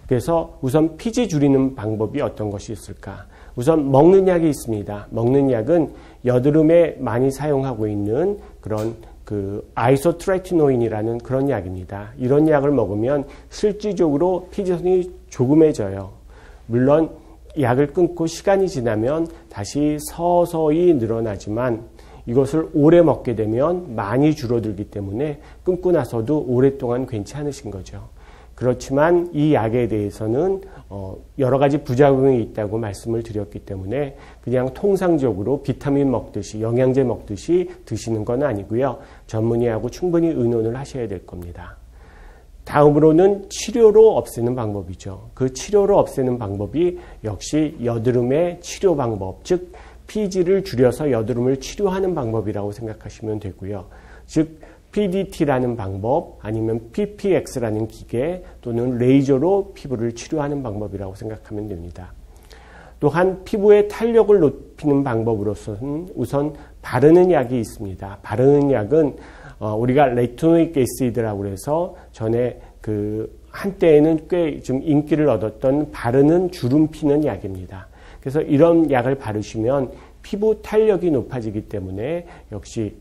그래서 우선 피지 줄이는 방법이 어떤 것이 있을까? 우선 먹는 약이 있습니다. 먹는 약은 여드름에 많이 사용하고 있는 그런 아이소트레티노인이라는 그런 약입니다. 이런 약을 먹으면 실질적으로 피지선이 조금해져요. 물론 약을 끊고 시간이 지나면 다시 서서히 늘어나지만 이것을 오래 먹게 되면 많이 줄어들기 때문에 끊고 나서도 오랫동안 괜찮으신 거죠. 그렇지만 이 약에 대해서는 여러 가지 부작용이 있다고 말씀을 드렸기 때문에 그냥 통상적으로 비타민 먹듯이 영양제 먹듯이 드시는 건 아니고요. 전문의하고 충분히 의논을 하셔야 될 겁니다. 다음으로는 치료로 없애는 방법이죠. 그 치료로 없애는 방법이 역시 여드름의 치료 방법, 즉 피지를 줄여서 여드름을 치료하는 방법이라고 생각하시면 되고요. 즉 PDT라는 방법 아니면 PPX라는 기계 또는 레이저로 피부를 치료하는 방법이라고 생각하면 됩니다. 또한 피부의 탄력을 높이는 방법으로서는 우선 바르는 약이 있습니다. 바르는 약은 우리가 레티노이크 애시드라고 해서 전에 한때에는 꽤 좀 인기를 얻었던 바르는 주름 피는 약입니다. 그래서 이런 약을 바르시면 피부 탄력이 높아지기 때문에 역시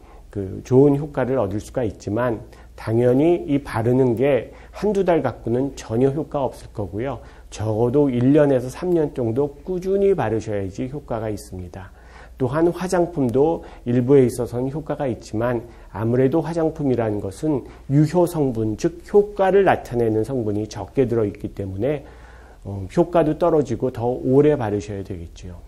좋은 효과를 얻을 수가 있지만 당연히 이 바르는 게 한두 달 갖고는 전혀 효과가 없을 거고요. 적어도 1년에서 3년 정도 꾸준히 바르셔야지 효과가 있습니다. 또한 화장품도 일부에 있어서는 효과가 있지만 아무래도 화장품이라는 것은 유효 성분, 즉 효과를 나타내는 성분이 적게 들어있기 때문에 효과도 떨어지고 더 오래 바르셔야 되겠죠.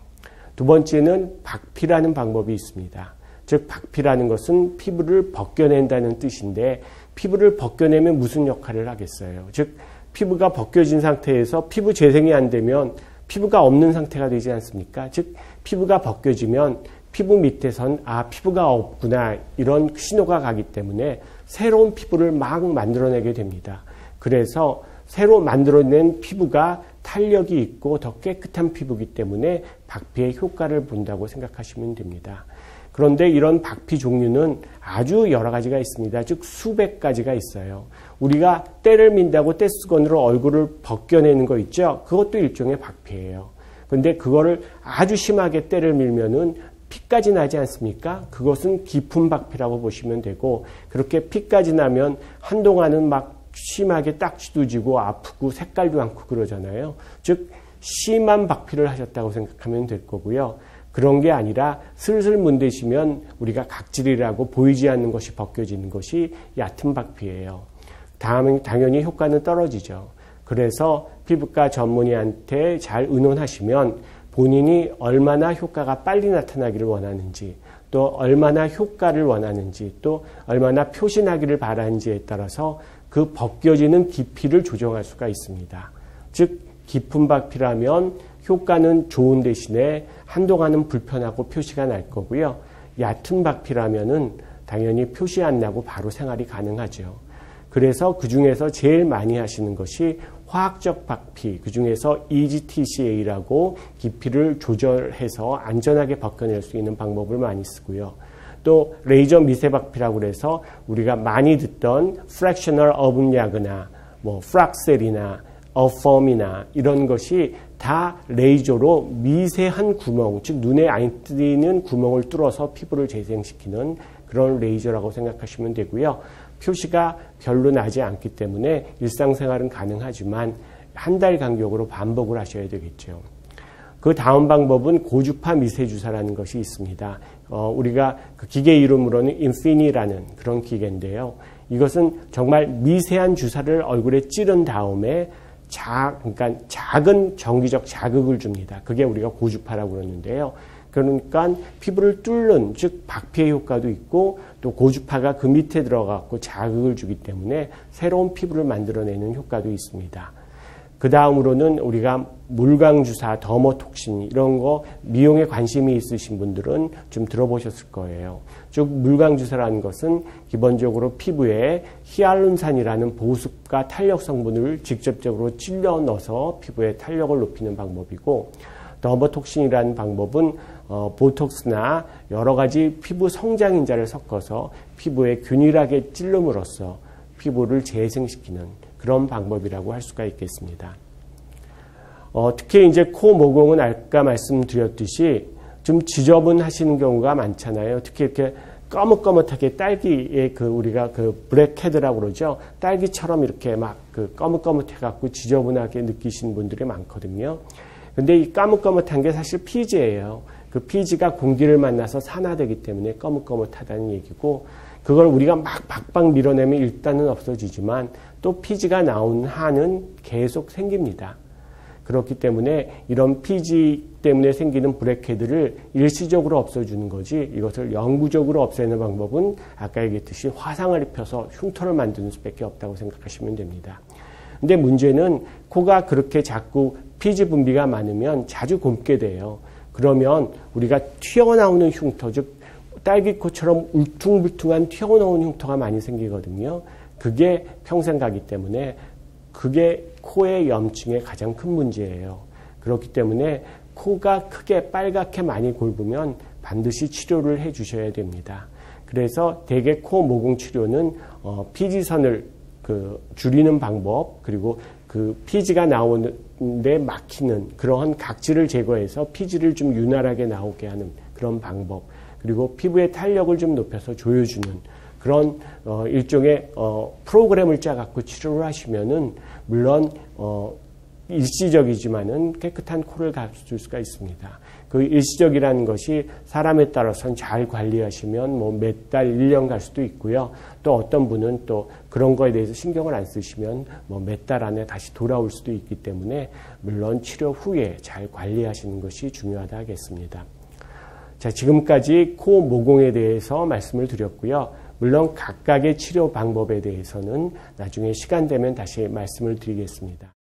두 번째는 박피라는 방법이 있습니다. 즉 박피라는 것은 피부를 벗겨낸다는 뜻인데 피부를 벗겨내면 무슨 역할을 하겠어요? 즉 피부가 벗겨진 상태에서 피부 재생이 안 되면 피부가 없는 상태가 되지 않습니까? 즉 피부가 벗겨지면 피부 밑에선 피부가 없구나 이런 신호가 가기 때문에 새로운 피부를 막 만들어내게 됩니다. 그래서 새로 만들어낸 피부가 탄력이 있고 더 깨끗한 피부이기 때문에 박피의 효과를 본다고 생각하시면 됩니다. 그런데 이런 박피 종류는 아주 여러 가지가 있습니다. 즉 수백 가지가 있어요. 우리가 때를 민다고 떼수건으로 얼굴을 벗겨내는 거 있죠? 그것도 일종의 박피예요. 그런데 그거를 아주 심하게 때를 밀면은 피까지 나지 않습니까? 그것은 깊은 박피라고 보시면 되고 그렇게 피까지 나면 한동안은 막 심하게 딱지도 지고 아프고 색깔도 않고 그러잖아요. 즉 심한 박피를 하셨다고 생각하면 될 거고요. 그런 게 아니라 슬슬 문대시면 우리가 각질이라고 보이지 않는 것이 벗겨지는 것이 얕은 박피예요. 당연히 효과는 떨어지죠. 그래서 피부과 전문의한테 잘 의논하시면 본인이 얼마나 효과가 빨리 나타나기를 원하는지 또 얼마나 효과를 원하는지 또 얼마나 표시나기를 바라는지에 따라서 그 벗겨지는 깊이를 조정할 수가 있습니다. 즉 깊은 박피라면 효과는 좋은 대신에 한동안은 불편하고 표시가 날 거고요. 얕은 박피라면은 당연히 표시 안 나고 바로 생활이 가능하죠. 그래서 그 중에서 제일 많이 하시는 것이 화학적 박피, 그 중에서 EGTCA라고 깊이를 조절해서 안전하게 벗겨낼 수 있는 방법을 많이 쓰고요. 또 레이저 미세 박피라고 해서 우리가 많이 듣던 프랙셔널 어분야그나 프락셀이나 어펌이나 이런 것이 다 레이저로 미세한 구멍, 즉 눈에 안 띄는 구멍을 뚫어서 피부를 재생시키는 그런 레이저라고 생각하시면 되고요. 표시가 별로 나지 않기 때문에 일상생활은 가능하지만 한 달 간격으로 반복을 하셔야 되겠죠. 그 다음 방법은 고주파 미세주사라는 것이 있습니다. 우리가 그 기계 이름으로는 인피니라는 그런 기계인데요. 이것은 정말 미세한 주사를 얼굴에 찌른 다음에 그러니까 작은 정기적 자극을 줍니다. 그게 우리가 고주파라고 그러는데요. 그러니까 피부를 뚫는, 즉 박피의 효과도 있고 또 고주파가 그 밑에 들어가고 자극을 주기 때문에 새로운 피부를 만들어내는 효과도 있습니다. 그 다음으로는 우리가 물광주사, 더머톡신 이런 거 미용에 관심이 있으신 분들은 좀 들어보셨을 거예요. 즉 물광주사라는 것은 기본적으로 피부에 히알루론산이라는 보습과 탄력 성분을 직접적으로 찔러 넣어서 피부에 탄력을 높이는 방법이고 더머톡신이라는 방법은 보톡스나 여러 가지 피부 성장인자를 섞어서 피부에 균일하게 찔름으로써 피부를 재생시키는 그런 방법이라고 할 수가 있겠습니다. 특히 이제 코 모공은 아까 말씀드렸듯이 좀 지저분하시는 경우가 많잖아요. 특히 이렇게 거뭇거뭇하게 딸기의 우리가 블랙헤드라고 그러죠. 딸기처럼 이렇게 막 거뭇거뭇해갖고 지저분하게 느끼시는 분들이 많거든요. 근데 이 거뭇거뭇한 게 사실 피지예요. 그 피지가 공기를 만나서 산화되기 때문에 거뭇거뭇하다는 얘기고, 그걸 우리가 막 박박 밀어내면 일단은 없어지지만 또 피지가 나온 한은 계속 생깁니다. 그렇기 때문에 이런 피지 때문에 생기는 블랙헤드를 일시적으로 없애주는 거지, 이것을 영구적으로 없애는 방법은 아까 얘기했듯이 화상을 입혀서 흉터를 만드는 수밖에 없다고 생각하시면 됩니다. 근데 문제는 코가 그렇게 자꾸 피지 분비가 많으면 자주 곪게 돼요. 그러면 우리가 튀어나오는 흉터, 즉 딸기코처럼 울퉁불퉁한 튀어나오는 흉터가 많이 생기거든요. 그게 평생 가기 때문에 그게 코의 염증의 가장 큰 문제예요. 그렇기 때문에 코가 크게 빨갛게 많이 곪으면 반드시 치료를 해 주셔야 됩니다. 그래서 대개 코 모공 치료는 피지선을 줄이는 방법, 그리고 피지가 나오는데 막히는 그러한 각질을 제거해서 피지를 좀 윤활하게 나오게 하는 그런 방법, 그리고 피부의 탄력을 좀 높여서 조여주는 그런 일종의 프로그램을 짜갖고 치료를 하시면은 물론 일시적이지만은 깨끗한 코를 갖출 수가 있습니다. 그 일시적이라는 것이 사람에 따라서는 잘 관리하시면 뭐 몇 달, 1년 갈 수도 있고요. 또 어떤 분은 또 그런 거에 대해서 신경을 안 쓰시면 뭐 몇 달 안에 다시 돌아올 수도 있기 때문에 물론 치료 후에 잘 관리하시는 것이 중요하다 하겠습니다. 자, 지금까지 코 모공에 대해서 말씀을 드렸고요. 물론 각각의 치료 방법에 대해서는 나중에 시간 되면 다시 말씀을 드리겠습니다.